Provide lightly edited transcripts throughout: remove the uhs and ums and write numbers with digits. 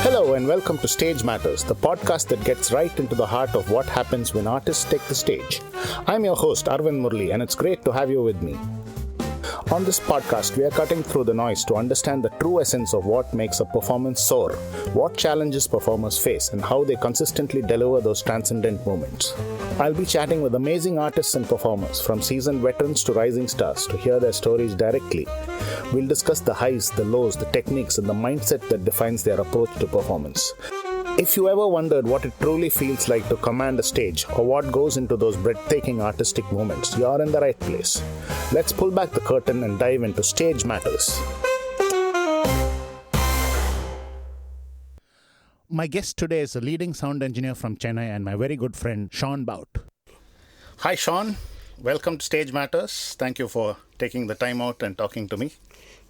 Hello and welcome to Stage Matters, the podcast that gets right into the heart of what happens when artists take the stage. I'm your host, Arvind Murli, and it's great to have you with me. On this podcast, we are cutting through the noise to understand the true essence of what makes a performance soar, what challenges performers face, and how they consistently deliver those transcendent moments. I'll be chatting with amazing artists and performers, from seasoned veterans to rising stars, to hear their stories directly. We'll discuss the highs, the lows, the techniques, and the mindset that defines their approach to performance. If you ever wondered what it truly feels like to command a stage or what goes into those breathtaking artistic moments, you're in the right place. Let's pull back the curtain and dive into Stage Matters. My guest today is a leading sound engineer from Chennai and my very good friend, Sean Bout. Hi, Sean. Welcome to Stage Matters. Thank you for taking the time out and talking to me.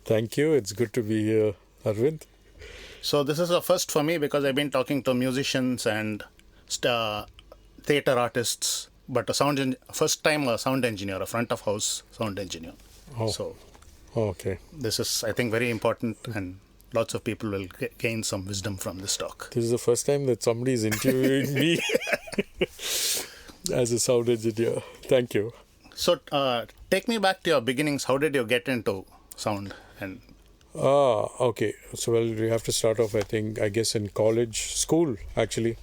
Thank you. It's good to be here, Arvind. So this is a first for me because I've been talking to musicians and theatre artists, but first time a sound engineer, a front of house sound engineer. Okay. This is, I think, very important, and lots of people will gain some wisdom from this talk. This is the first time that somebody is interviewing me as a sound engineer. Thank you. So take me back to your beginnings. How did you get into sound? Okay. So, we have to start off, I guess in school, actually.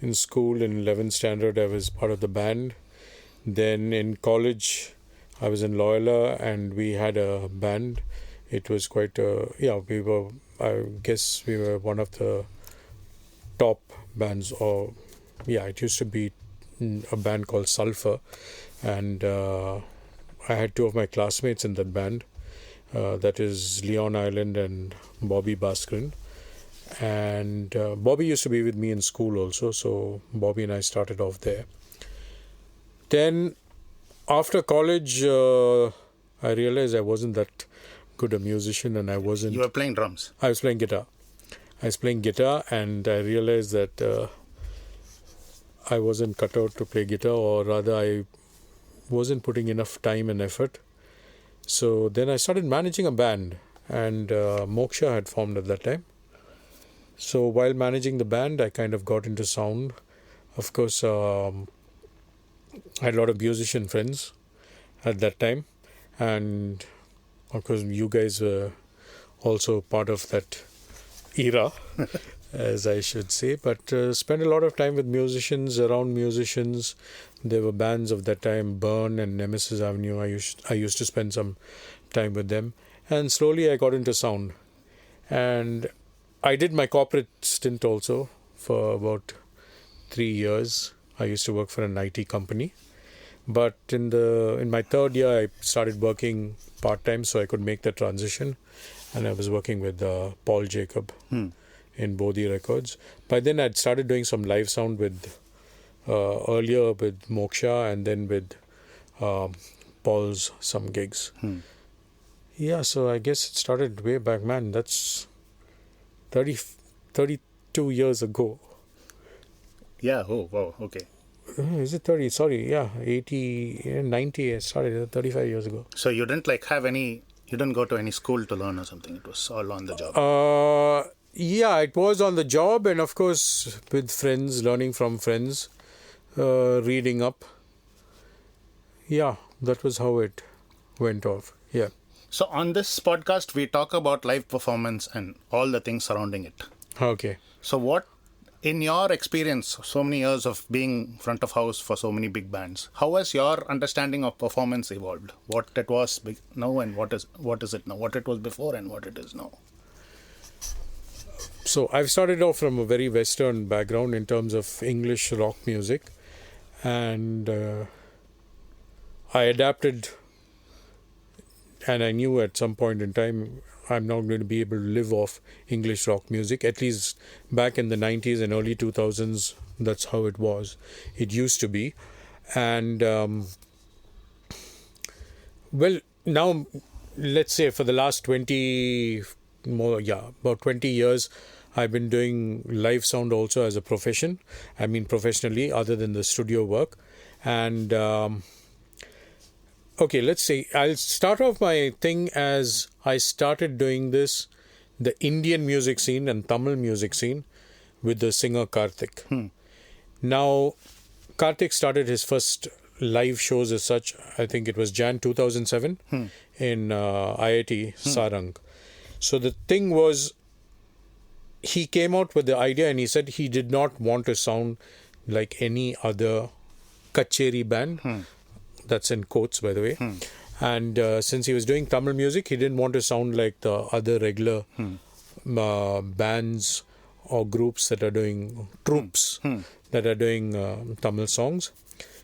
In school, in 11th standard, I was part of the band. Then in college, I was in Loyola and we had a band. It was quite, we were one of the top bands, it used to be a band called Sulphur. And I had two of my classmates in that band. That is Leon Island and Bobby Baskrin. And Bobby used to be with me in school also, so Bobby and I started off there. Then after college, I realized I wasn't that good a musician and I wasn't... You were playing drums? I was playing guitar. And I realized that I wasn't cut out to play guitar, or rather I wasn't putting enough time and effort. So then I started managing a band, and Moksha had formed at that time. So while managing the band, I kind of got into sound. Of course, I had a lot of musician friends at that time. And of course, you guys were also part of that era, as I should say. But spent a lot of time with musicians, around musicians. There were bands of that time, Burn and Nemesis Avenue. I used to spend some time with them. And slowly I got into sound. And I did my corporate stint also for about 3 years. I used to work for an IT company. But in my third year, I started working part-time so I could make the transition. And I was working with Paul Jacob in Bodhi Records. By then, I'd started doing some live sound with... earlier with Moksha and then with Paul's some gigs. Yeah, so I guess it started way back, man. That's 32 years ago. Yeah, oh, wow, okay. Is it 30? Sorry, yeah, 80, 90, I started 35 years ago. So you didn't you didn't go to any school to learn or something? It was all on the job? Yeah, it was on the job, and of course with friends, learning from friends. Reading up. Yeah, that was how it went off. Yeah. So on this podcast, we talk about live performance and all the things surrounding it. Okay. So what, in your experience, so many years of being front of house for so many big bands, how has your understanding of performance evolved? What it was now and what is it now? What it was before and what it is now? So I've started off from a very Western background in terms of English rock music. And I adapted, and I knew at some point in time I'm not going to be able to live off English rock music. At least back in the 90s and early 2000s, that's how it was. It used to be. And, now, let's say for the last about 20 years, I've been doing live sound also as a profession. I mean professionally, other than the studio work. And okay, let's say I'll start off my thing as I started doing this the Indian music scene and Tamil music scene with the singer Karthik. Now, Karthik started his first live shows as such, I think it was Jan 2007 in IIT Sarang. So the thing was, he came out with the idea and he said he did not want to sound like any other kacheri band. That's in quotes, by the way. And since he was doing Tamil music, he didn't want to sound like the other regular bands or groups that are doing, troops that are doing Tamil songs.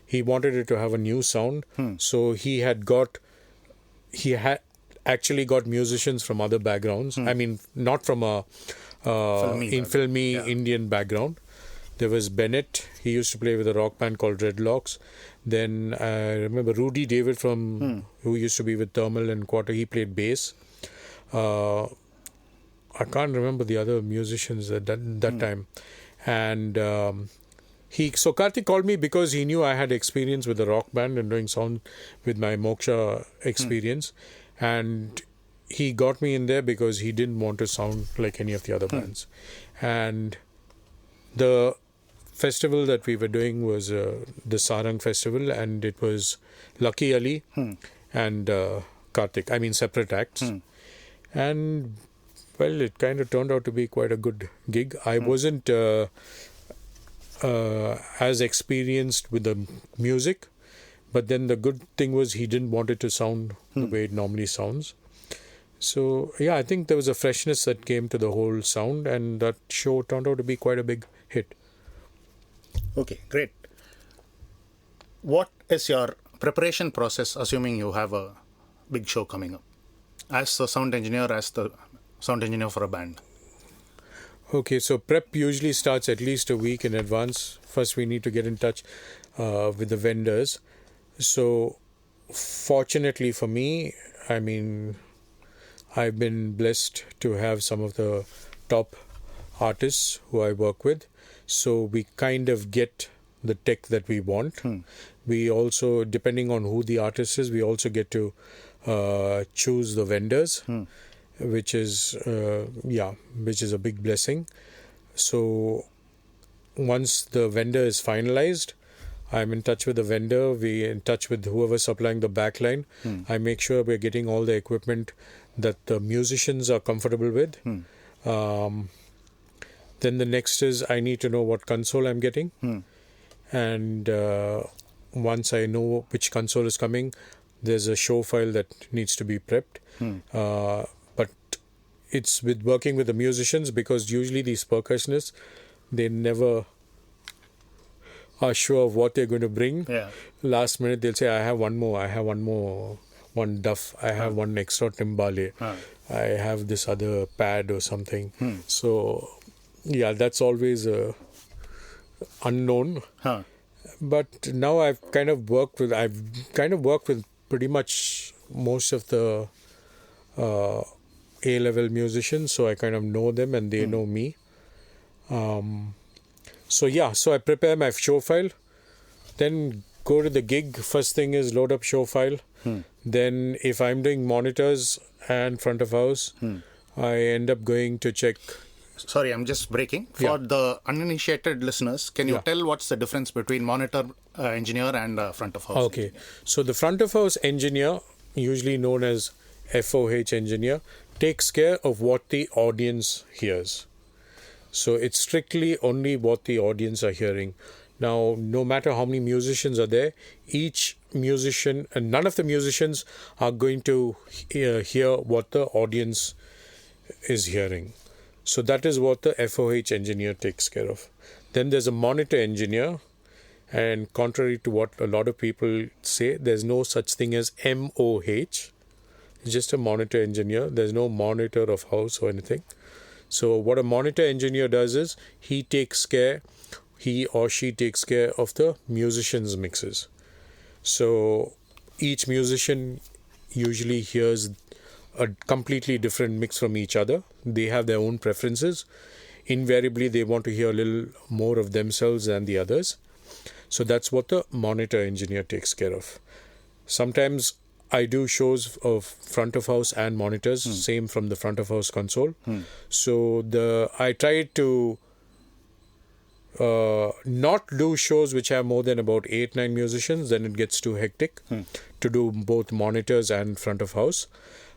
He wanted it to have a new sound. So he had actually got musicians from other backgrounds. I mean, not from a filmy Indian background. There was Bennett. He used to play with a rock band called Dreadlocks. Then I remember Rudy David who used to be with Thermal and Quarter. He played bass. I can't remember the other musicians at that time. And so Karthik called me because he knew I had experience with the rock band and doing sound with my Moksha experience. And he got me in there because he didn't want to sound like any of the other bands. And the festival that we were doing was the Sarang festival, and it was Lucky Ali and Karthik. I mean, separate acts. And, well, it kind of turned out to be quite a good gig. I wasn't as experienced with the music, but then the good thing was he didn't want it to sound the way it normally sounds. So, yeah, I think there was a freshness that came to the whole sound, and that show turned out to be quite a big hit. Okay, great. What is your preparation process, assuming you have a big show coming up, as the sound engineer for a band? Okay, so prep usually starts at least a week in advance. First, we need to get in touch with the vendors. So, fortunately for me, I mean, I've been blessed to have some of the top artists who I work with. So, we kind of get the tech that we want. We also, depending on who the artist is, we also get to choose the vendors. Which is a big blessing. So once the vendor is finalized, I'm in touch with the vendor. We're in touch with whoever's supplying the backline. I make sure we're getting all the equipment that the musicians are comfortable with. Then the next is I need to know what console I'm getting. And once I know which console is coming, there's a show file that needs to be prepped. But it's with working with the musicians, because usually these percussionists, they never are sure of what they're going to bring. Last minute they'll say, I have one duff, I have one extra timbale, I have this other pad or something. So yeah, that's always unknown. But now I've kind of worked with pretty much most of the A-level musicians, so I kind of know them and they know me. So I prepare my show file, then go to the gig. First thing is load up show file. Then if I'm doing monitors and front of house, I end up going to check. Sorry, I'm just breaking. For the uninitiated listeners, can you tell what's the difference between monitor engineer and front of house engineer? So the front of house engineer, usually known as FOH engineer, takes care of what the audience hears. So it's strictly only what the audience are hearing. Now, no matter how many musicians are there, each musician, and none of the musicians are going to hear what the audience is hearing. So that is what the FOH engineer takes care of. Then there's a monitor engineer, and contrary to what a lot of people say, there's no such thing as MOH. It's just a monitor engineer. There's no monitor of house or anything. So what a monitor engineer does is he or she takes care of the musicians' mixes. So each musician usually hears a completely different mix from each other. They have their own preferences. Invariably, they want to hear a little more of themselves than the others. So that's what the monitor engineer takes care of. Sometimes I do shows of front of house and monitors, same from the front of house console. So I try to not do shows which have more than about 8-9 musicians, then it gets too hectic to do both monitors and front of house.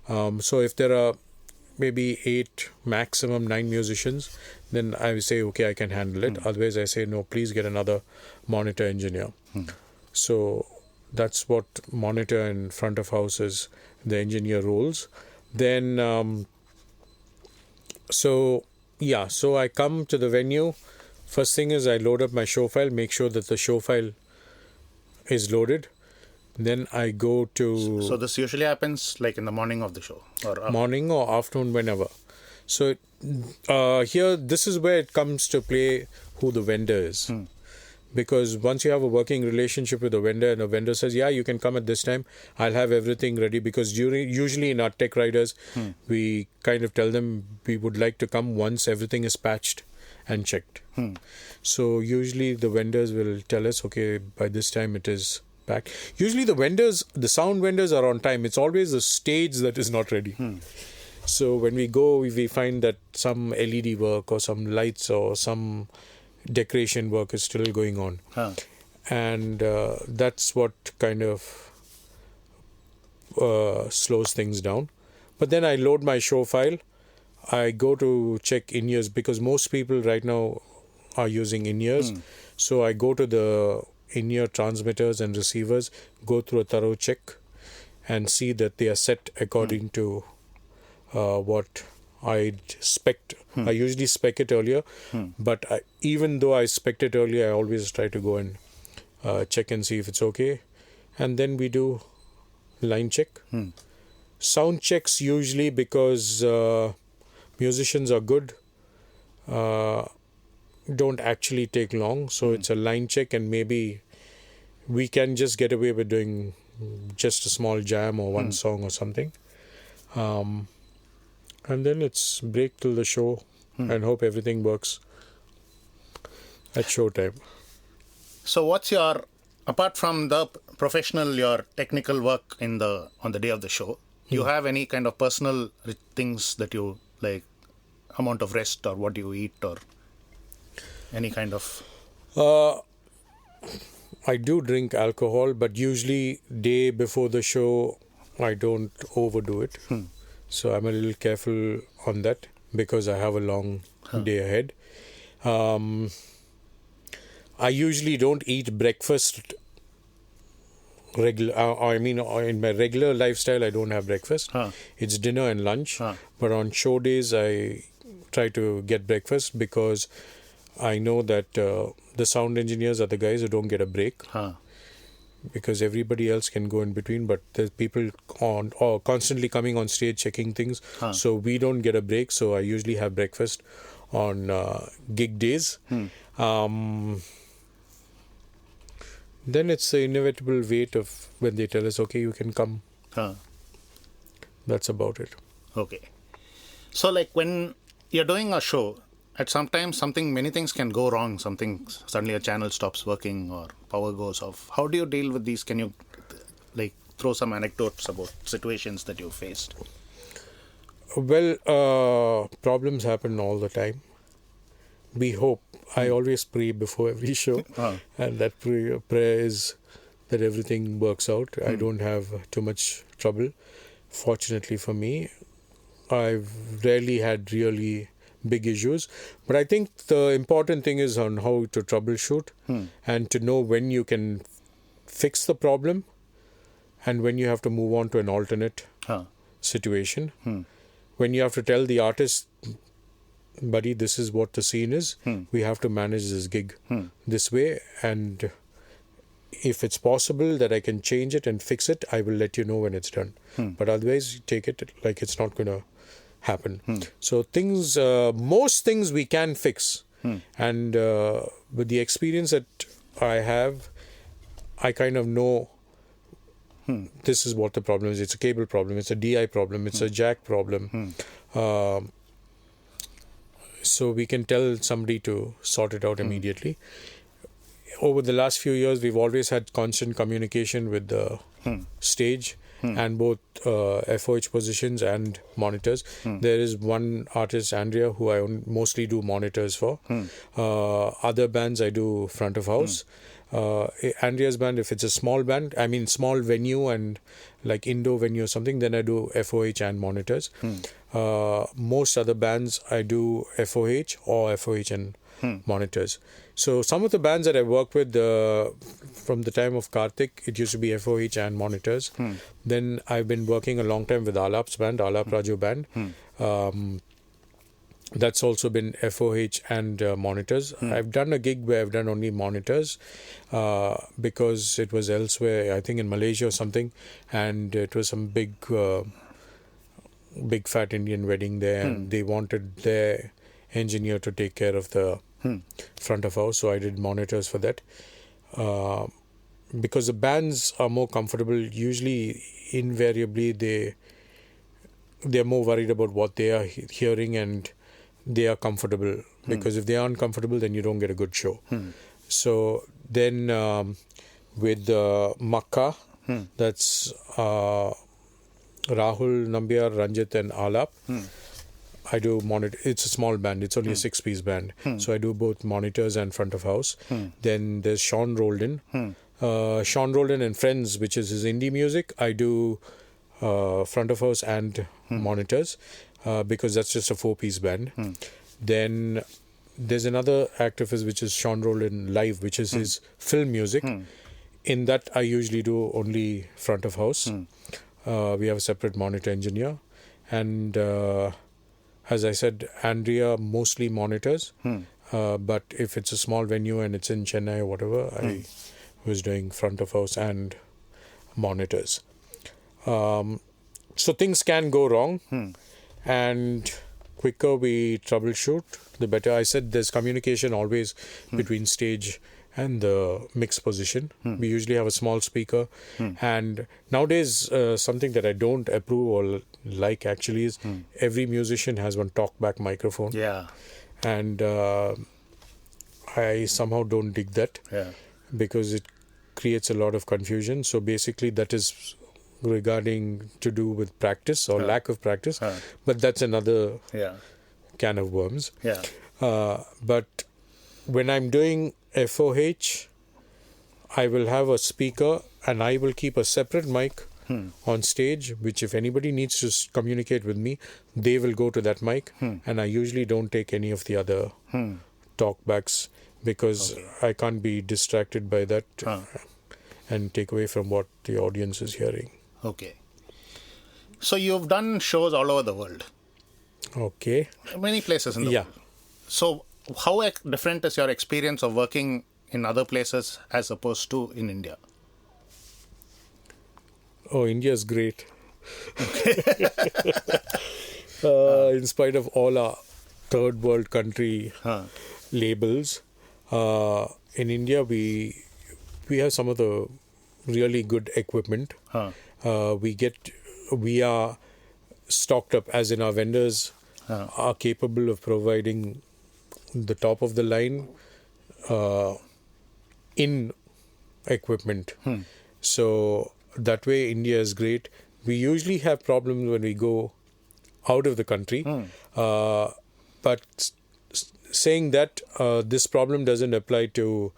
So if there are maybe 8, maximum 9 musicians, then I say, okay, I can handle it. Otherwise, I say, no, please get another monitor engineer. So that's what monitor and front of house is, the engineer roles. Then, so I come to the venue. First thing is I load up my show file, make sure that the show file is loaded. Then I go to... So this usually happens like in the morning of the show? Or morning or afternoon, whenever. So here, this is where it comes to play who the vendor is. Because once you have a working relationship with the vendor and the vendor says, yeah, you can come at this time, I'll have everything ready. Because usually in our tech riders, we kind of tell them we would like to come once everything is patched and checked. So usually the vendors will tell us, okay, by this time it is packed. Usually the sound vendors are on time. It's always the stage that is not ready. So when we go, we find that some LED work or some lights or some decoration work is still going on. And that's what kind of slows things down. But then I load my show file. I go to check in-ears because most people right now are using in-ears. So I go to the in-ear transmitters and receivers, go through a thorough check and see that they are set according to what I spec'd. I usually spec it earlier, but even though I spec'd it earlier, I always try to go and check and see if it's okay. And then we do line check. Sound checks usually because musicians are good, don't actually take long. So it's a line check and maybe we can just get away with doing just a small jam or one song or something. And then it's break till the show and hope everything works at showtime. So what's your, apart from the professional, your technical work on the day of the show, do you have any kind of personal things that you like, amount of rest or what you eat or any kind of... I do drink alcohol, but usually day before the show, I don't overdo it. So I'm a little careful on that because I have a long day ahead. I usually don't eat breakfast regular. I mean, in my regular lifestyle, I don't have breakfast. It's dinner and lunch. But on show days, I try to get breakfast because I know that the sound engineers are the guys who don't get a break. Because everybody else can go in between, but there's people constantly coming on stage checking things. So we don't get a break. So I usually have breakfast on gig days. Then it's the inevitable wait of when they tell us, okay, you can come. That's about it. Okay. So like when you're doing a show, at sometimes many things can go wrong. Suddenly a channel stops working or power goes off. How do you deal with these? Can you like throw some anecdotes about situations that you faced? Well, problems happen all the time. We hope. I always pray before every show. And that prayer is that everything works out. I don't have too much trouble. Fortunately for me, I've rarely had really big issues. But I think the important thing is on how to troubleshoot and to know when you can fix the problem and when you have to move on to an alternate situation. When you have to tell the artist, buddy, this is what the scene is. We have to manage this gig this way. And if it's possible that I can change it and fix it, I will let you know when it's done. But otherwise, take it like it's not going to happen. So most things we can fix. And with the experience that I have, I kind of know this is what the problem is. It's a cable problem. It's a DI problem. It's a jack problem. So we can tell somebody to sort it out immediately. Over the last few years, we've always had constant communication with the stage and both FOH positions and monitors. There is one artist, Andrea, who I mostly do monitors for. Other bands I do front of house. Andrea's band, if it's a small band, I mean small venue and like indoor venue or something, then I do FOH and monitors. Most other bands I do FOH or FOH and monitors. So some of the bands that I work with from the time of Karthik, it used to be FOH and monitors. Then I've been working a long time with Alap's band, Alap Raju band. That's also been FOH and monitors. I've done a gig where I've done only monitors because it was elsewhere, I think in Malaysia or something, and it was some big fat Indian wedding there, and they wanted their engineer to take care of the front of house, so I did monitors for that. Because the bands are more comfortable, usually invariably they're more worried about what they are hearing and they are comfortable, because if they aren't comfortable, then you don't get a good show. So then with Makka, that's Rahul, Nambiar, Ranjit and Alap, I do monitor. It's a small band. It's only a 6-piece band. So I do both monitors and front of house. Then there's Sean Roldan. Sean Roldan and Friends, which is his indie music, I do front of house and monitors. Because that's just a 4-piece band. Then there's another act of his which is Sean Roldan Live, which is his film music. In that I usually do only front of house. We have a separate monitor engineer. And as I said, Andrea mostly monitors. But if it's a small venue and it's in Chennai or whatever, I was doing front of house and monitors. So things can go wrong. And quicker we troubleshoot, the better. I said there's communication always between stage and the mix position. We usually have a small speaker. And nowadays, something that I don't approve or like actually is every musician has one talkback microphone. Yeah. And I somehow don't dig that because it creates a lot of confusion. So basically that is regarding to do with practice or lack of practice, but that's another can of worms. But when I'm doing FOH, I will have a speaker and I will keep a separate mic on stage, which if anybody needs to communicate with me, they will go to that mic, and I usually don't take any of the other talkbacks because I can't be distracted by that and take away from what the audience is hearing. Okay. So you've done shows all over the world. Okay. Many places in the world. So how different is your experience of working in other places as opposed to in India? Oh, India is great. In spite of all our third world country labels, in India we have some of the really good equipment. We are stocked up, as in our vendors are capable of providing the top of the line in equipment. So that way India is great. We usually have problems when we go out of the country. But saying that, this problem doesn't apply to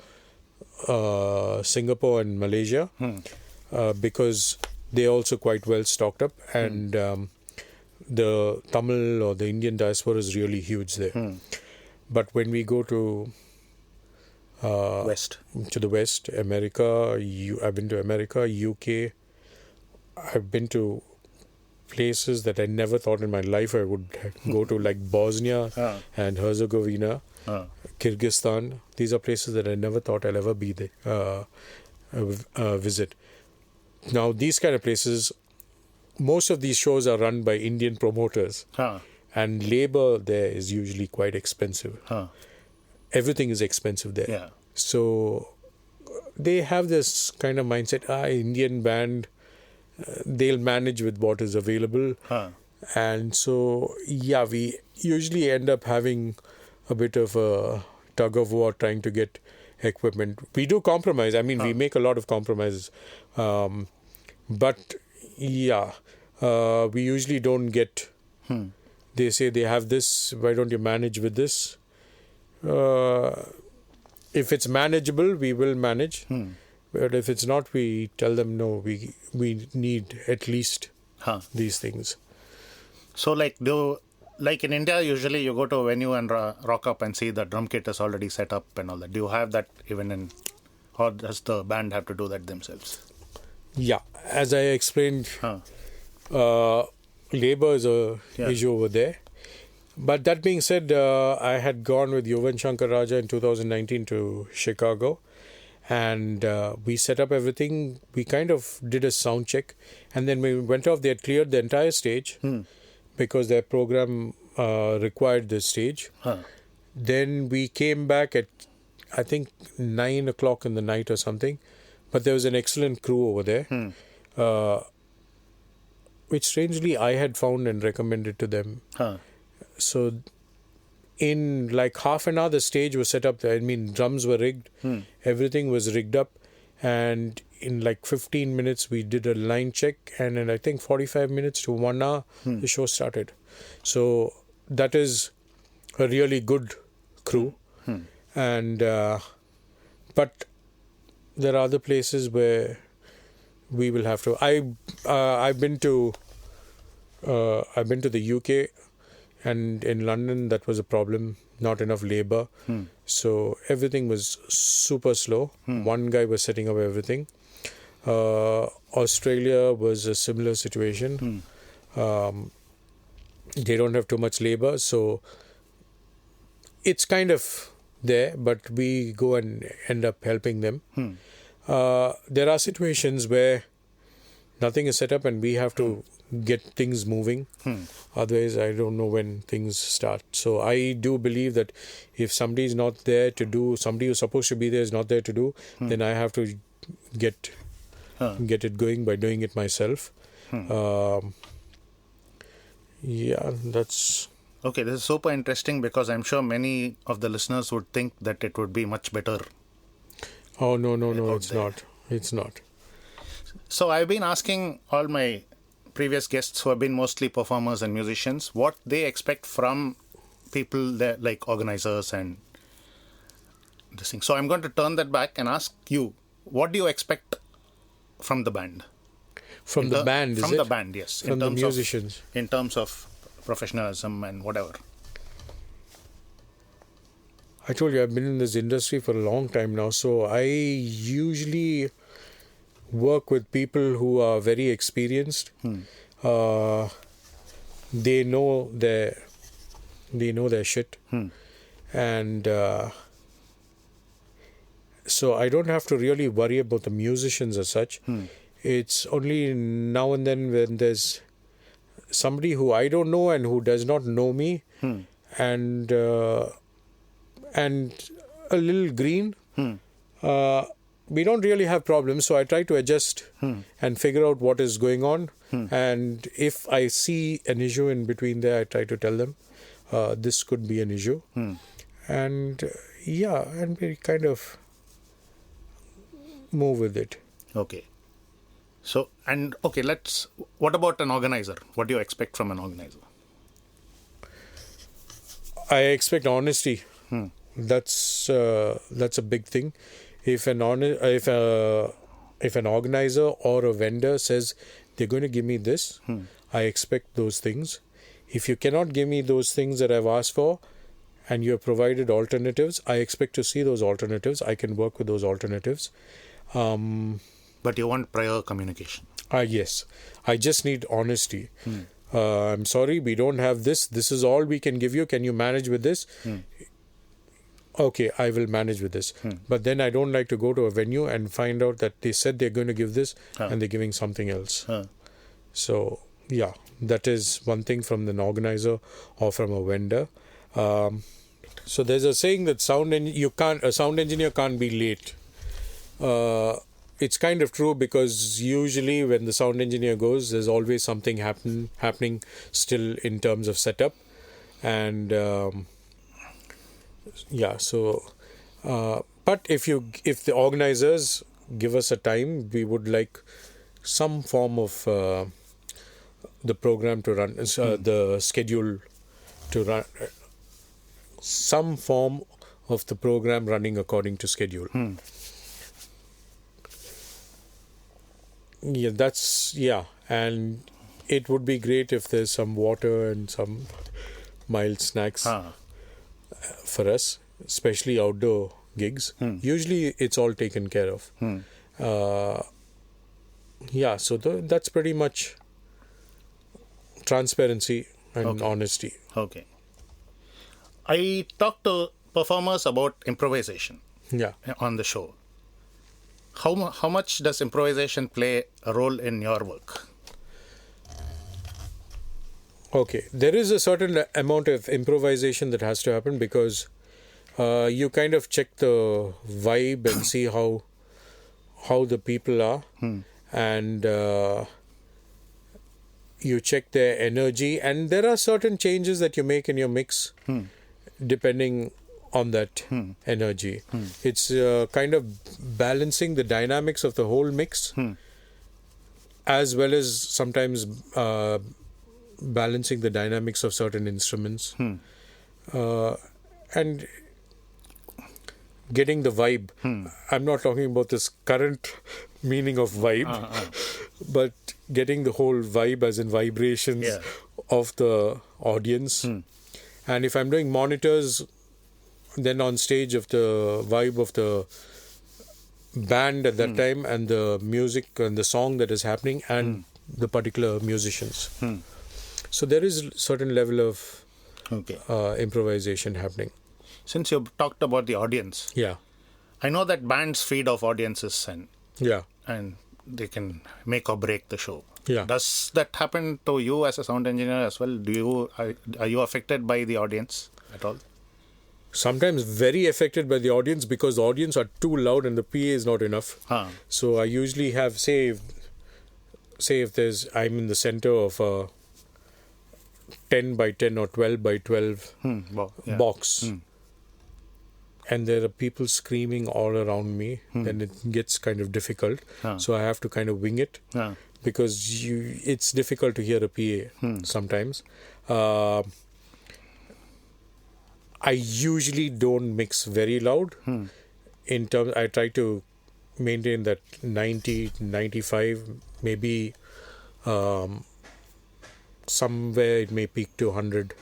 Singapore and Malaysia because they're also quite well stocked up, and the Tamil or the Indian diaspora is really huge there. But when we go to the West, America, I've been to America, UK, I've been to places that I never thought in my life I would go to, like Bosnia and Herzegovina, Kyrgyzstan. These are places that I never thought I'll ever be there, visit. Now, these kind of places, most of these shows are run by Indian promoters, and labor there is usually quite expensive. Everything is expensive there. So they have this kind of mindset, Indian band, they'll manage with what is available. And so, we usually end up having a bit of a tug of war trying to get equipment. We do compromise. I mean, we make a lot of compromises. But Yeah. We usually don't get... They say they have this, why don't you manage with this? If it's manageable, we will manage. But if it's not, we tell them, no, we need at least these things. So like in India, usually you go to a venue and rock up and see the drum kit is already set up and all that. Do you have that even in, or does the band have to do that themselves? Yeah, as I explained, labor is a issue over there. But that being said, I had gone with Yuvan Shankar Raja in 2019 to Chicago, and we set up everything. We kind of did a sound check, and then we went off. They had cleared the entire stage because their program required the stage. Then we came back at, I think, 9 o'clock in the night or something. But there was an excellent crew over there, which strangely I had found and recommended to them. So in like half an hour, the stage was set up there. I mean, drums were rigged. Everything was rigged up. And in like 15 minutes, we did a line check. And in, I think, 45 minutes to 1 hour, the show started. So that is a really good crew. And but there are other places where we will have to. I've been to the UK, and in London that was a problem. Not enough labor, so everything was super slow. One guy was setting up everything. Australia was a similar situation. They don't have too much labor, so it's kind of there, but we go and end up helping them. There are situations where nothing is set up and we have to get things moving. Otherwise, I don't know when things start. So I do believe that if somebody is not there to do, somebody who's supposed to be there is not there to do, then I have to get it going by doing it myself. Yeah, that's... Okay, this is super interesting because I'm sure many of the listeners would think that it would be much better. Oh, no, it's not. It's not. So I've been asking all my previous guests who have been mostly performers and musicians what they expect from people that, like organizers and this thing. So I'm going to turn that back and ask you, what do you expect from the band? From the band, From the band, yes. From the musicians. In terms of professionalism and whatever. I told you, I've been in this industry for a long time now, so I usually work with people who are very experienced. They know their shit, and so I don't have to really worry about the musicians as such. It's only now and then when there's somebody who I don't know and who does not know me, and a little green. We don't really have problems, so I try to adjust and figure out what is going on. And if I see an issue in between there, I try to tell them this could be an issue. And and we kind of move with it. Okay. So, what about an organizer? What do you expect from an organizer? I expect honesty. That's a big thing. If an organizer or a vendor says they're going to give me this, I expect those things. If you cannot give me those things that I've asked for and you have provided alternatives, I expect to see those alternatives. I can work with those alternatives. But you want prior communication? Yes. I just need honesty. I'm sorry, we don't have this. This is all we can give you. Can you manage with this? Okay, I will manage with this. But then I don't like to go to a venue and find out that they said they're going to give this and they're giving something else. So, yeah, that is one thing from an organizer or from a vendor. So there's a saying that a sound engineer can't be late. It's kind of true because usually when the sound engineer goes, there's always something happening still in terms of setup. And but if the organizers give us a time, we would like some form of the program to run, the schedule to run, some form of the program running according to schedule. And it would be great if there's some water and some mild snacks for us, especially outdoor gigs. Usually it's all taken care of. So that's pretty much transparency and honesty. Okay. I talked to performers about improvisation on the show. How much does improvisation play a role in your work? Okay, there is a certain amount of improvisation that has to happen because you kind of check the vibe and see how the people are, and you check their energy, and there are certain changes that you make in your mix depending on that energy. It's kind of balancing the dynamics of the whole mix, as well as sometimes balancing the dynamics of certain instruments, and getting the vibe. I'm not talking about this current meaning of vibe, but getting the whole vibe as in vibrations of the audience. And if I'm doing monitors, then on stage of the vibe of the band at that time, and the music and the song that is happening, and the particular musicians. So there is a certain level of improvisation happening. Since you talked about the audience, I know that bands feed off audiences and they can make or break the show. Does that happen to you as a sound engineer as well? Are you affected by the audience at all? Sometimes very affected by the audience, because the audience are too loud and the PA is not enough. So I usually have, say if I'm in the center of a 10 by 10 or 12 by 12 box, and there are people screaming all around me, then it gets kind of difficult. So I have to kind of wing it, because it's difficult to hear a PA sometimes. I usually don't mix very loud. I try to maintain that 90, 95, maybe somewhere it may peak to 100.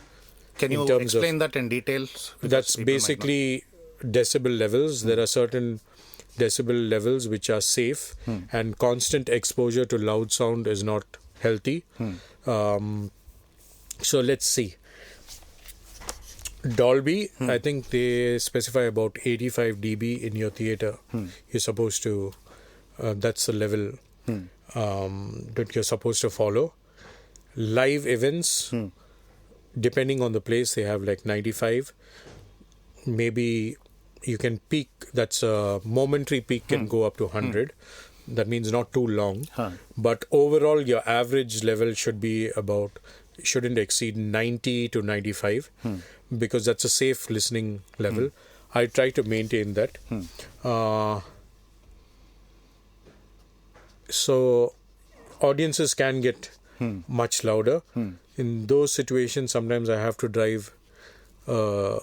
Can you explain that in detail? That's basically decibel levels. There are certain decibel levels which are safe, and constant exposure to loud sound is not healthy. So let's see. Dolby, I think they specify about 85 dB in your theater. You're supposed to, that's the level that you're supposed to follow. Live events, depending on the place, they have like 95. Maybe you can peak, that's a momentary peak, can go up to 100. That means not too long. But overall, your average level shouldn't exceed 90 to 95, because that's a safe listening level. I try to maintain that. So audiences can get much louder. In those situations, sometimes I have to drive to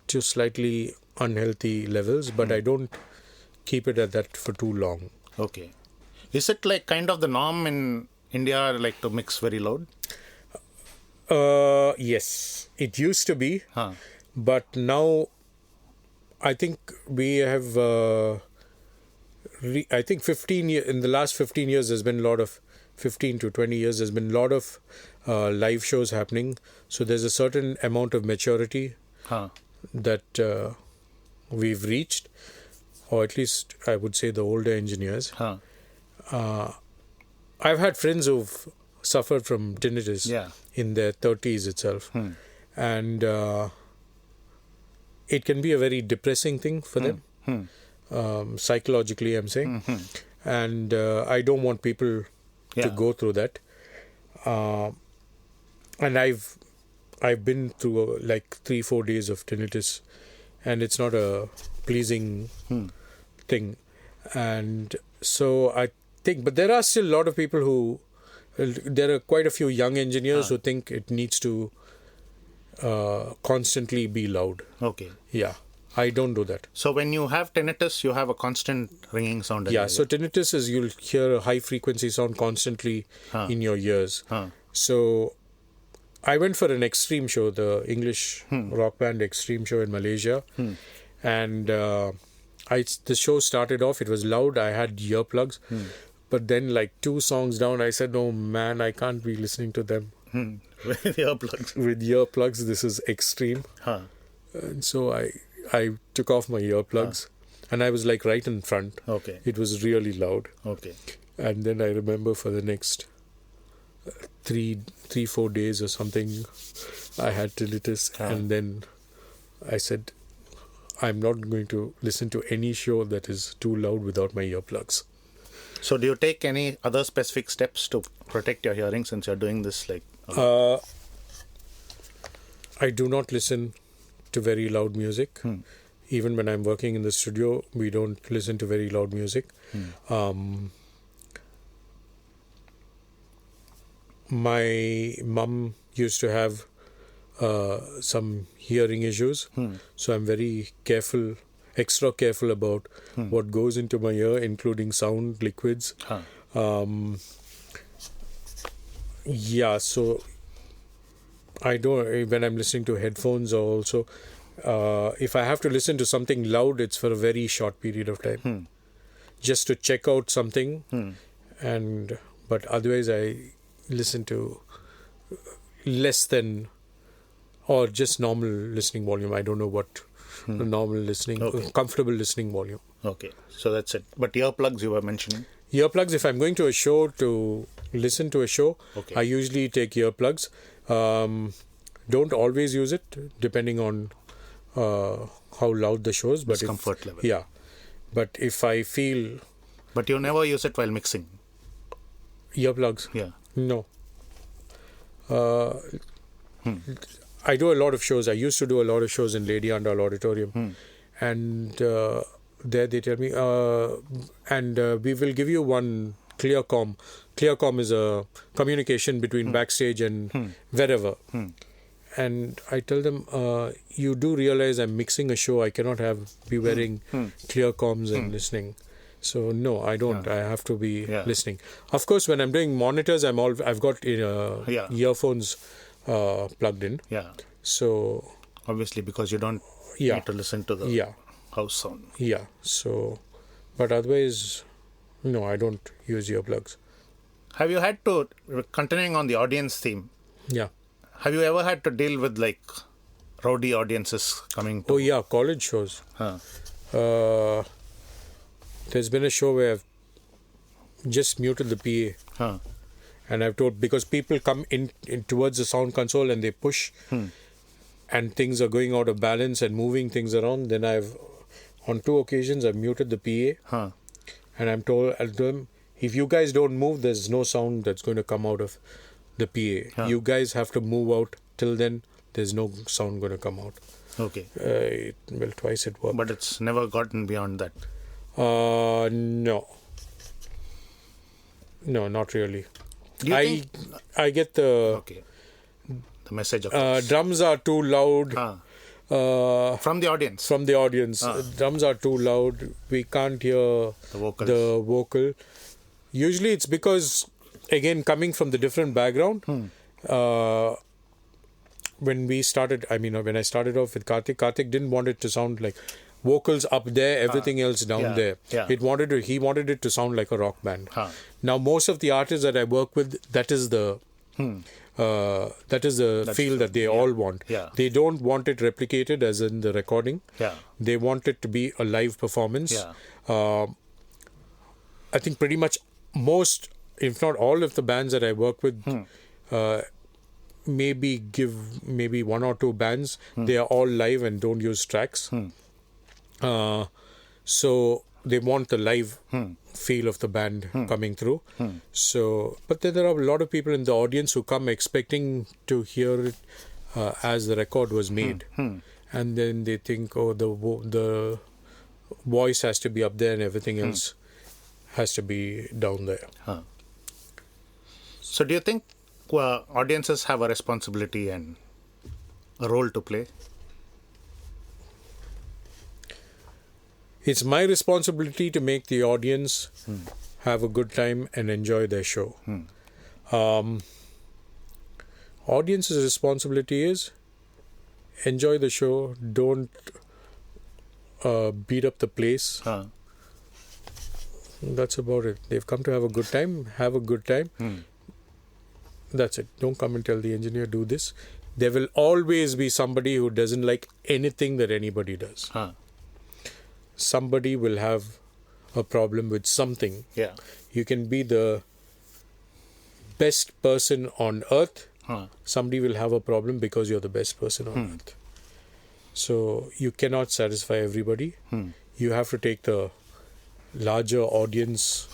slightly unhealthy levels, but I don't keep it at that for too long. Okay. Is it like kind of the norm in India, like to mix very loud? Yes, it used to be, but now I think we have. I think in the last 15 years, there's been a lot of 15 to 20 years. There's been a lot of live shows happening. So there's a certain amount of maturity that we've reached, or at least I would say the older engineers. I've had friends who've suffered from tinnitus in their 30s itself, and it can be a very depressing thing for them, psychologically, I'm saying. And I don't want people to go through that. And I've been through like 3-4 days of tinnitus, and it's not a pleasing thing. And so I think, but there are still a lot of people who, there are quite a few young engineers who think it needs to constantly be loud. Okay. Yeah, I don't do that. So when you have tinnitus, you have a constant ringing sound. Yeah, so tinnitus is you'll hear a high frequency sound constantly in your ears. So I went for an Extreme show, the English rock band Extreme show in Malaysia. And the show started off, it was loud, I had earplugs. But then like 2 songs down, I said, oh man, I can't be listening to them. With earplugs. With earplugs, this is extreme. And so I took off my earplugs. And I was like right in front. Okay. It was really loud. Okay. And then I remember for the next 3-4 days or something, I had tinnitus. And then I said, I'm not going to listen to any show that is too loud without my earplugs. So do you take any other specific steps to protect your hearing since you're doing this like... I do not listen to very loud music. Even when I'm working in the studio, we don't listen to very loud music. My mum used to have some hearing issues. So I'm very careful, extra careful about what goes into my ear, including sound, liquids. Yeah, so I don't, when I'm listening to headphones or also, if I have to listen to something loud, it's for a very short period of time. Just to check out something. But otherwise I listen to less than, or just normal listening volume. I don't know what the normal listening, comfortable listening volume. Okay, so that's it. But earplugs you were mentioning? Earplugs, if I'm going to a show to listen to a show, I usually take earplugs. Don't always use it, depending on how loud the show is. But comfort level. Yeah. But if I feel... But you never use it while mixing? Earplugs? Yeah. No. I do a lot of shows. I used to do a lot of shows in Lady Andal Auditorium. And there they tell me, we will give you one ClearCom. ClearCom is a communication between backstage and wherever. And I tell them, you do realize I'm mixing a show. I cannot be wearing ClearComs and listening. So no, I don't. I have to be listening. Of course, when I'm doing monitors, I've got earphones plugged in. Yeah. So obviously, because you don't need to listen to the house sound. Yeah. So, but otherwise, no, I don't use earplugs. Have you had to, continuing on the audience theme? Yeah. Have you ever had to deal with like rowdy audiences coming to... Oh yeah, college shows. There's been a show where I've just muted the PA. And I've told, because people come in towards the sound console and they push and things are going out of balance and moving things around, then on 2 occasions I've muted the PA. And I'll tell them, if you guys don't move, there's no sound that's going to come out of the PA. You guys have to move out. Till then, there's no sound going to come out. Okay. Twice it worked. But it's never gotten beyond that. No. No, not really. I get the message of drums are too loud. From the audience? From the audience. Drums are too loud. We can't hear the vocal. Usually it's because, again, coming from the different background, when I started off with Karthik didn't want it to sound like vocals up there, everything else down there. Yeah. He wanted it to sound like a rock band. Now, most of the artists that I work with, that is the feel that they all want. They don't want it replicated as in the recording. They want it to be a live performance. I think pretty much most, if not all of the bands that I work with, maybe 1 or 2 bands, they are all live and don't use tracks. So they want the live feel of the band coming through. So, but then there are a lot of people in the audience who come expecting to hear it as the record was made, and then they think, oh, the voice has to be up there and everything else has to be down there. So do you think audiences have a responsibility and a role to play? It's my responsibility to make the audience have a good time and enjoy their show. Audience's responsibility is enjoy the show, don't beat up the place. That's about it. They've come to have a good time, have a good time. That's it. Don't come and tell the engineer, do this. There will always be somebody who doesn't like anything that anybody does. Somebody will have a problem with something. Yeah. You can be the best person on earth. Somebody will have a problem because you're the best person on earth. So you cannot satisfy everybody. You have to take the larger audience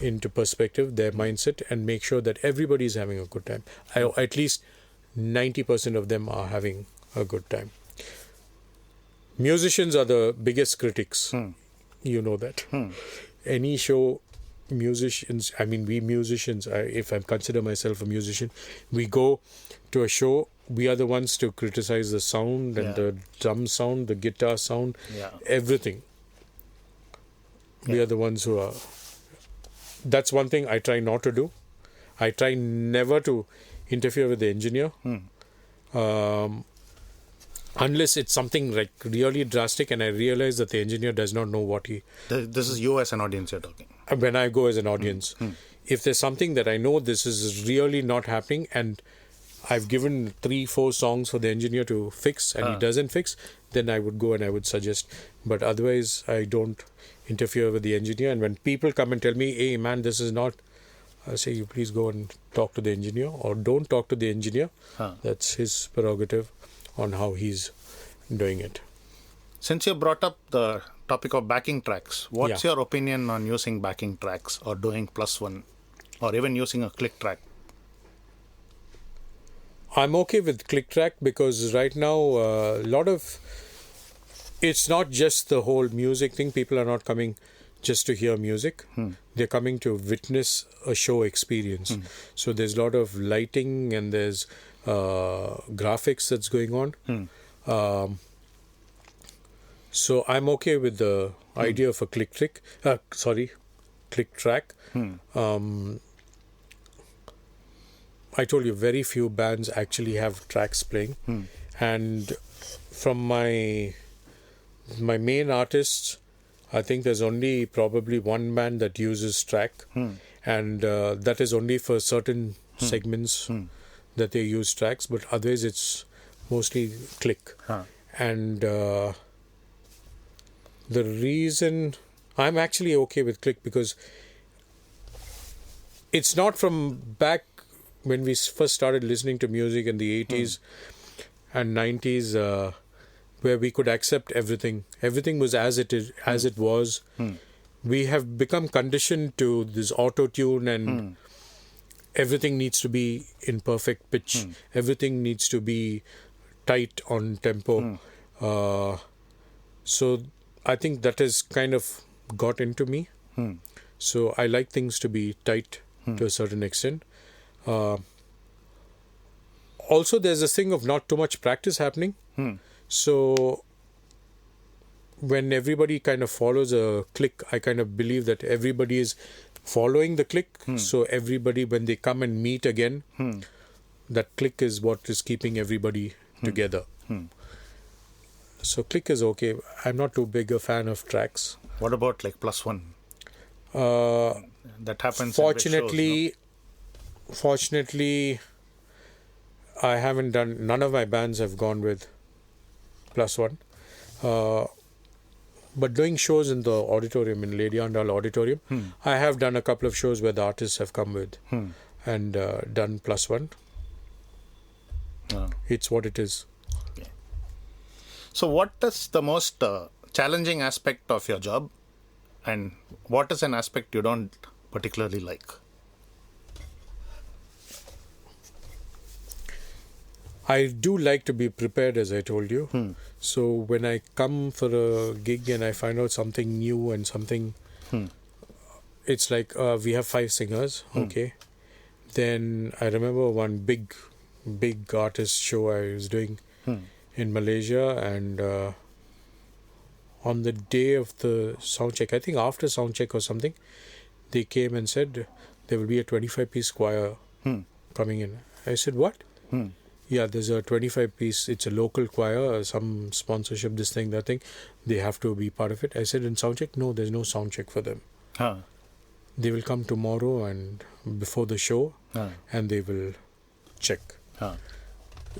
into perspective, their mindset, and make sure that everybody is having a good time. At least 90% of them are having a good time. Musicians are the biggest critics. You know that. Any show, musicians, we musicians, if I consider myself a musician, we go to a show, we are the ones to criticize the sound and the drum sound, the guitar sound, everything. We are the ones who are... That's one thing I try not to do. I try never to interfere with the engineer. Unless it's something like really drastic and I realize that the engineer does not know what he... This is you as an audience you're talking. When I go as an audience. If there's something that I know this is really not happening and I've given 3-4 songs for the engineer to fix and he doesn't fix, then I would go and I would suggest. But otherwise, I don't interfere with the engineer. And when people come and tell me, hey man, this is not... I say, you please go and talk to the engineer or don't talk to the engineer. That's his prerogative on how he's doing it. Since you brought up the topic of backing tracks, what's your opinion on using backing tracks or doing +1 or even using a click track? I'm okay with click track because right now a lot of... It's not just the whole music thing. People are not coming just to hear music. They're coming to witness a show experience. So there's a lot of lighting and there's graphics that's going on. So I'm okay with the idea of a click track. I told you very few bands actually have tracks playing. And from my main artists, I think there's only probably one band that uses track. And that is only for certain segments that they use tracks, but otherwise it's mostly click. And the reason I'm actually okay with click because it's not from back when we first started listening to music in the 80s and 90s where we could accept everything. Everything was as it is, as it was. We have become conditioned to this auto-tune and everything needs to be in perfect pitch. Everything needs to be tight on tempo. So I think that has kind of got into me. So I like things to be tight to a certain extent. Also, there's this thing of not too much practice happening. So when everybody kind of follows a click, I kind of believe that everybody is following the click. So everybody, when they come and meet again, that click is what is keeping everybody together. So click is okay. I'm not too big a fan of tracks. What about like +1? That happens. Fortunately, I haven't done. None of my bands have gone with +1. But doing shows in the auditorium, in Lady Andal Auditorium, I have done a couple of shows where the artists have come with and done +1. It's what it is. Okay. So what is the most challenging aspect of your job and what is an aspect you don't particularly like? I do like to be prepared, as I told you. So when I come for a gig and I find out something new and something it's like we have 5 singers, okay. Then I remember one big artist show I was doing in Malaysia, and on the day of the sound check, I think after sound check or something, they came and said there will be a 25-piece choir coming in. I said, what? Yeah, there's a 25-piece, it's a local choir, some sponsorship, this thing, that thing. They have to be part of it. I said, in sound check? No, there's no sound check for them. They will come tomorrow and before the show, and they will check.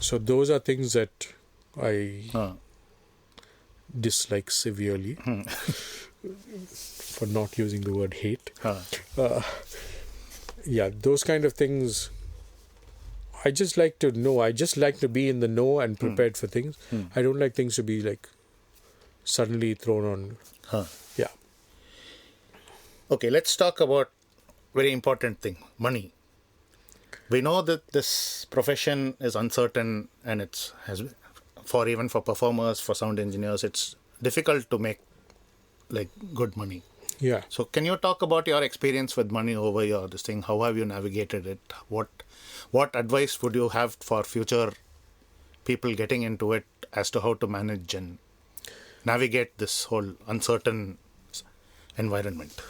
So those are things that I dislike severely, for not using the word hate. Yeah, those kind of things. I just like to know. I just like to be in the know and prepared for things. I don't like things to be like suddenly thrown on. Yeah. Okay, let's talk about very important thing, money. We know that this profession is uncertain, and even for performers, for sound engineers, it's difficult to make like good money. Yeah. So can you talk about your experience with money over this thing? How have you navigated it? What advice would you have for future people getting into it as to how to manage and navigate this whole uncertain environment?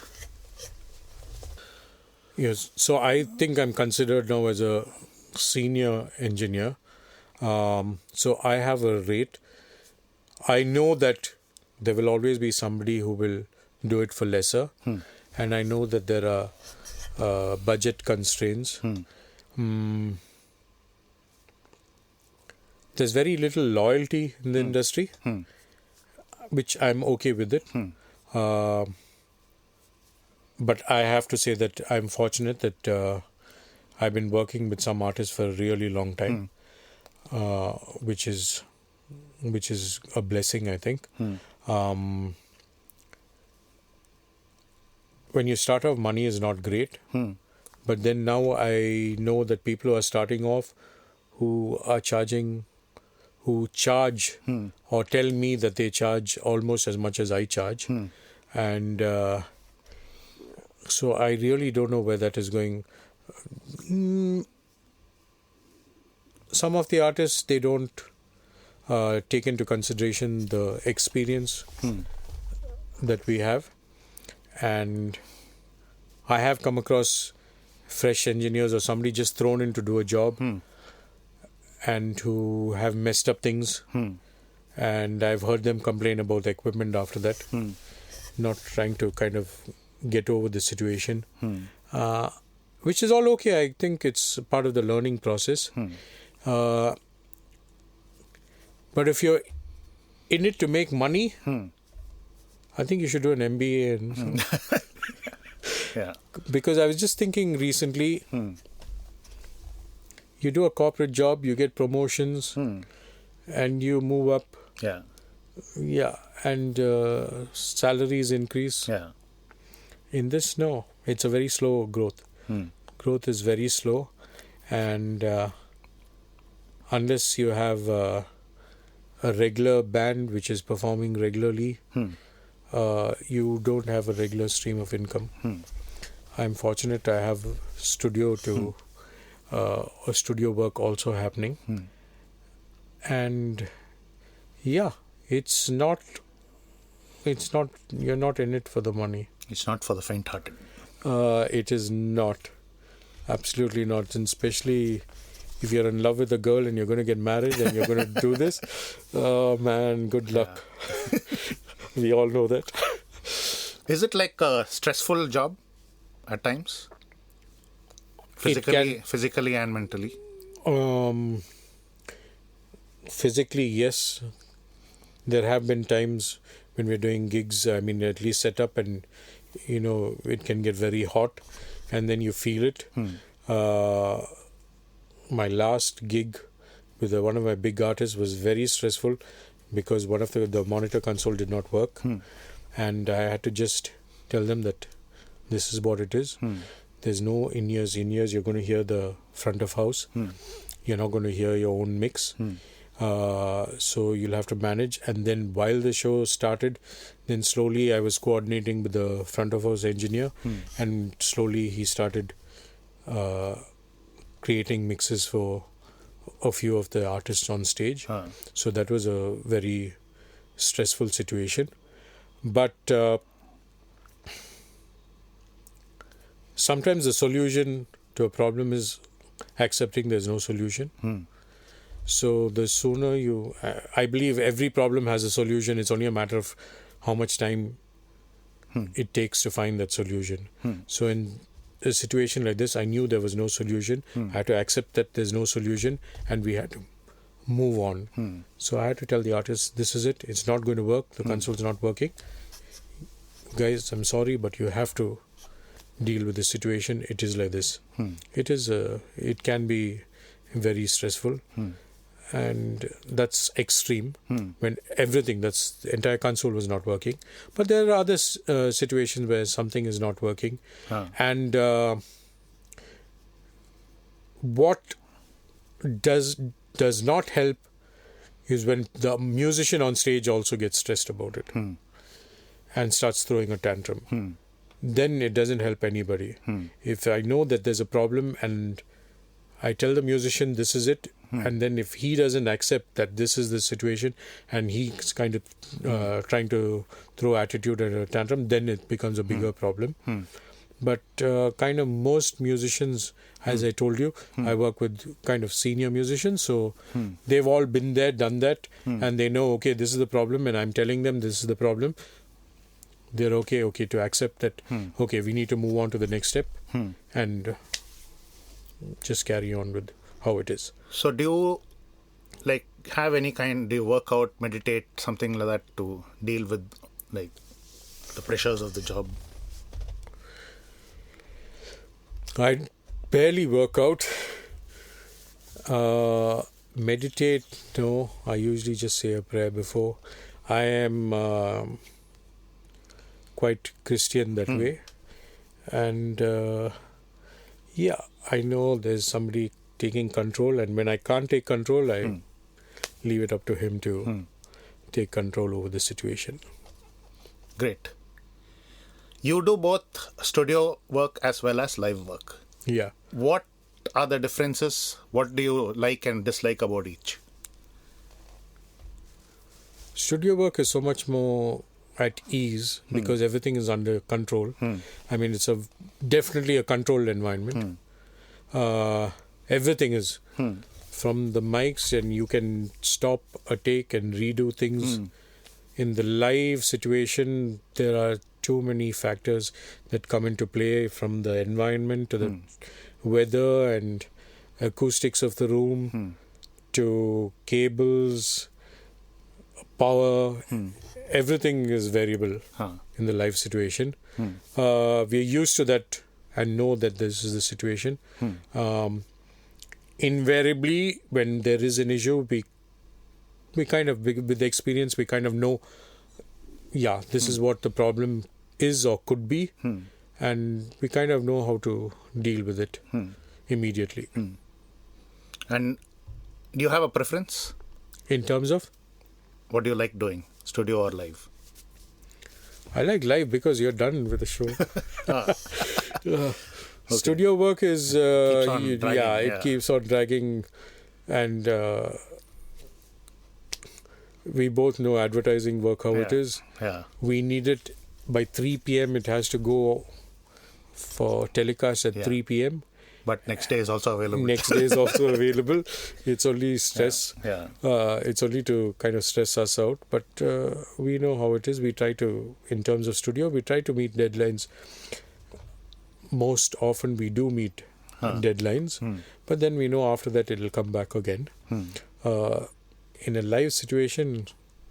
Yes. So I think I'm considered now as a senior engineer. So I have a rate. I know that there will always be somebody who will do it for lesser. And I know that there are budget constraints. There's very little loyalty in the industry, which I'm okay with it. But I have to say that I'm fortunate that I've been working with some artists for a really long time, which is a blessing, I think. When you start off, money is not great. But then now I know that people who are starting off, who charge or tell me that they charge almost as much as I charge. And so I really don't know where that is going. Some of the artists, they don't take into consideration the experience that we have. And I have come across fresh engineers or somebody just thrown in to do a job and who have messed up things. And I've heard them complain about the equipment after that, not trying to kind of get over the situation, which is all okay. I think it's part of the learning process. But if you're in it to make money, I think you should do an MBA. Yeah. Because I was just thinking recently, you do a corporate job, you get promotions, and you move up. Yeah. Yeah, and salaries increase. Yeah. In this, no. It's a very slow growth. Growth is very slow. And unless you have a regular band which is performing regularly, you don't have a regular stream of income. I'm fortunate I have studio to a studio work also happening. And yeah, it's not you're not in it for the money. It's not for the faint-hearted. It is not. Absolutely not. And especially if you're in love with a girl and you're going to get married and you're going to do this, oh man, good luck. Yeah. We all know that. Is it like a stressful job at times? Physically and mentally? Physically, yes. There have been times when we're doing gigs, I mean, at least set up and, it can get very hot and then you feel it. My last gig with one of my big artists was very stressful because one of the monitor console did not work. And I had to just tell them that this is what it is. There's no in-ears. You're going to hear the front of house. You're not going to hear your own mix. So you'll have to manage. And then while the show started, then slowly I was coordinating with the front of house engineer, and slowly he started creating mixes for a few of the artists on stage. So that was a very stressful situation. But sometimes the solution to a problem is accepting there's no solution. So the sooner you... I believe every problem has a solution. It's only a matter of how much time it takes to find that solution. So in a situation like this, I knew there was no solution. I had to accept that there's no solution, and we had to move on. So I had to tell the artist, this is it. It's not going to work. The console's not working. Guys, I'm sorry, but you have to deal with the situation. It is like this. It can be very stressful. And that's extreme when the entire console was not working. But there are other situations where something is not working. And what does not help is when the musician on stage also gets stressed about it and starts throwing a tantrum. Then it doesn't help anybody. If I know that there's a problem and I tell the musician this is it, and then if he doesn't accept that this is the situation and he's kind of trying to throw attitude and a tantrum, then it becomes a bigger problem. But kind of most musicians, as I told you, I work with kind of senior musicians, so they've all been there, done that, and they know, okay, this is the problem, and I'm telling them this is the problem. They're okay to accept that, okay, we need to move on to the next step and just carry on with how it is. So do you do you work out, meditate, something like that to deal with like the pressures of the job? I barely work out. Meditate, no. I usually just say a prayer before. I am quite Christian that way. And I know there's somebody taking control, and when I can't take control, I leave it up to him to take control over the situation. Great. You do both studio work as well as live work. Yeah. What are the differences? What do you like and dislike about each? Studio work is so much more at ease because everything is under control. I mean, it's definitely a controlled environment. Everything is from the mics, and you can stop a take and redo things. In the live situation, there are too many factors that come into play, from the environment to the weather and acoustics of the room to cables, power. Everything is variable in the live situation. We're used to that and know that this is the situation. Invariably, when there is an issue, we kind of, with the experience, we kind of know, this is what the problem is or could be, and we kind of know how to deal with it immediately. And do you have a preference? In terms of? What do you like doing, studio or live? I like live because you're done with the show. Studio work is, it keeps on dragging, and we both know advertising work, how it is. We need it by 3 p.m. It has to go for telecast at 3 p.m. But next day is also available. Next day is also available. It's only stress. It's only to kind of stress us out. But we know how it is. We try to, in terms of studio, we try to meet deadlines. Most often we do meet deadlines. But then we know after that it will come back again. In a live situation,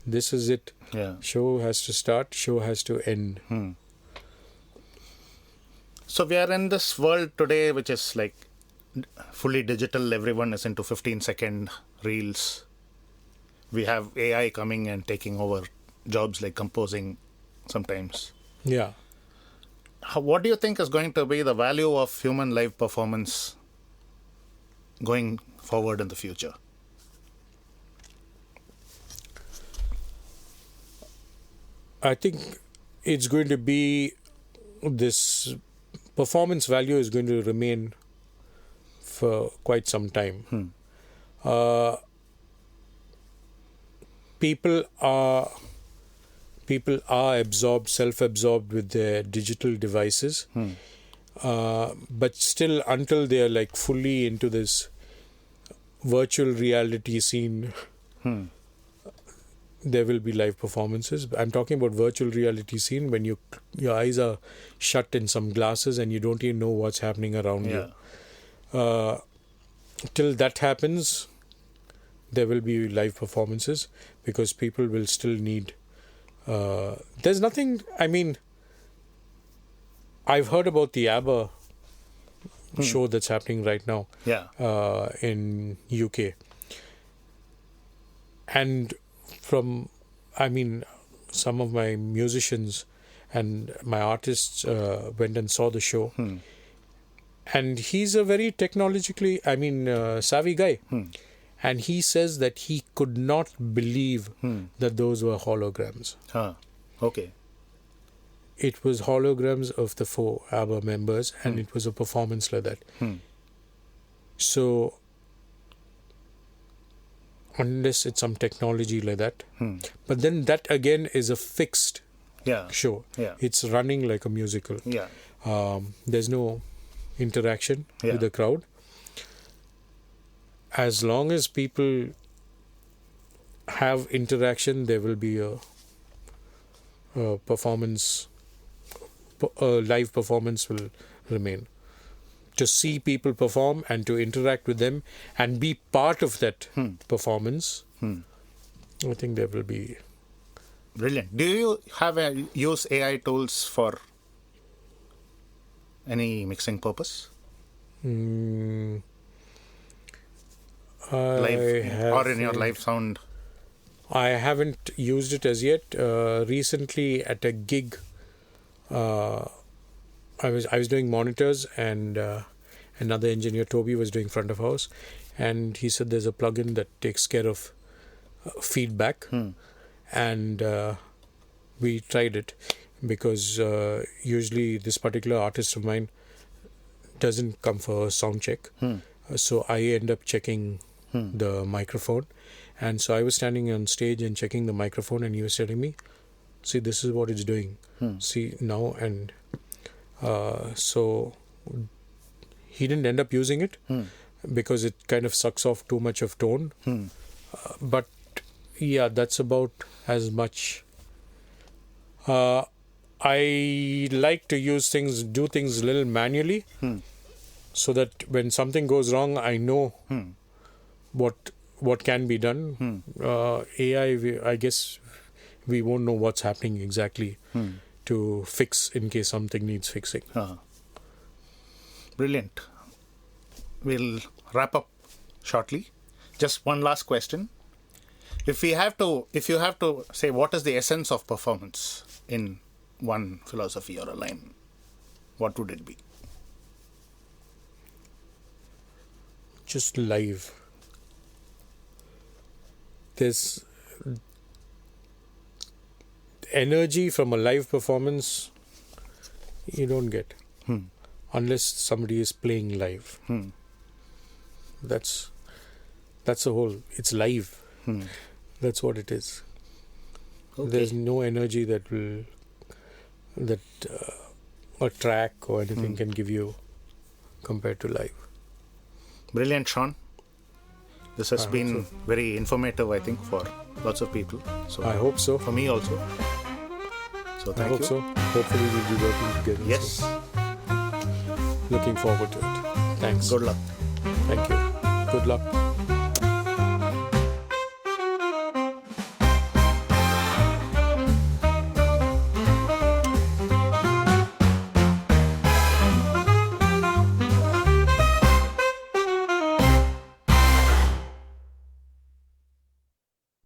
this is it. Show has to start, show has to end. So we are in this world today which is like fully digital. Everyone is into 15-second reels. We have AI coming and taking over jobs like composing sometimes. Yeah. What do you think is going to be the value of human live performance going forward in the future? I think it's going to be this performance value is going to remain for quite some time. People are self-absorbed with their digital devices, but still, until they are like fully into this virtual reality scene, there will be live performances. I'm talking about virtual reality scene when your eyes are shut in some glasses and you don't even know what's happening around you. Till that happens, there will be live performances because people will still need. There's nothing. I mean, I've heard about the ABBA show that's happening right now. In UK, and from, I mean, some of my musicians and my artists went and saw the show, and he's a very technologically, savvy guy. And he says that he could not believe that those were holograms. Okay. It was holograms of the 4 ABBA members, and it was a performance like that. So, unless it's some technology like that. But then that again is a fixed show. It's running like a musical. There's no interaction with the crowd. As long as people have interaction, there will be a performance, a live performance will remain. To see people perform and to interact with them and be part of that performance, I think there will be. Brilliant. Do you use AI tools for any mixing purpose? Or in your live sound? I haven't used it as yet. Recently at a gig, I was doing monitors, and another engineer, Toby, was doing front of house, and he said there's a plugin that takes care of feedback, and we tried it because usually this particular artist of mine doesn't come for a sound check, so I end up checking the microphone. And so I was standing on stage and checking the microphone, and he was telling me, see, this is what it's doing. See now. And so he didn't end up using it because it kind of sucks off too much of tone. But yeah, that's about as much. I like to do things a little manually, so that when something goes wrong, I know what can be done. AI, I guess we won't know what's happening exactly to fix in case something needs fixing. Brilliant. We'll wrap up shortly. Just one last question. If you have to say what is the essence of performance in one philosophy or a line, what would it be? Just live. There's energy from a live performance you don't get unless somebody is playing live. That's the whole. It's live. That's what it is. Okay. There's no energy that a track or anything can give you compared to live. Brilliant, Sean. This has been very informative, I think, for lots of people. So I hope so. For me also. So thank you. I hope so. Hopefully we'll be working together. Yes. So looking forward to it. Thanks. Good luck. Thank you. Good luck.